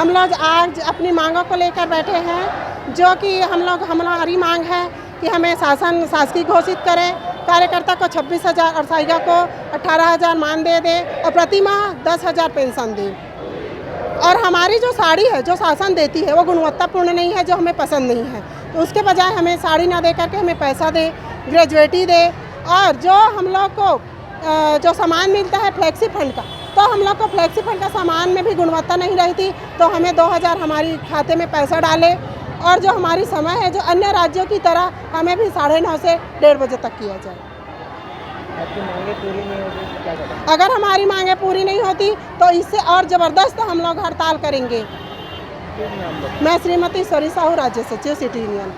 हम लोग आज अपनी मांगों को लेकर बैठे हैं, जो कि हमारी मांग है कि हमें शासकीय घोषित करें, कार्यकर्ता को 26,000 और सहायिका को 18,000 मानदेय दे और प्रति माह 10,000 पेंशन दे। और हमारी जो साड़ी है जो शासन देती है वो गुणवत्तापूर्ण नहीं है, जो हमें पसंद नहीं है, तो उसके बजाय हमें साड़ी ना दे करके हमें पैसा दे, ग्रेजुएटी दे। और जो हम लोग को जो सामान मिलता है फ्लेक्सी फंड का, तो हम लोग को फ्लेक्सी फंड का सामान में भी गुणवत्ता नहीं रहती, तो हमें 2,000 हमारी खाते में पैसा डाले। और जो हमारी समय है जो अन्य राज्यों की तरह हमें भी 9:30 से 1:30 बजे तक किया जाए। आपकी मांगे पूरी नहीं होती तो क्या करें? अगर हमारी मांगे पूरी नहीं होती तो इससे और ज़बरदस्त हम लोग हड़ताल करेंगे। मैं श्रीमती सौरी साहू, राज्य सचिव, सिटी यूनियन।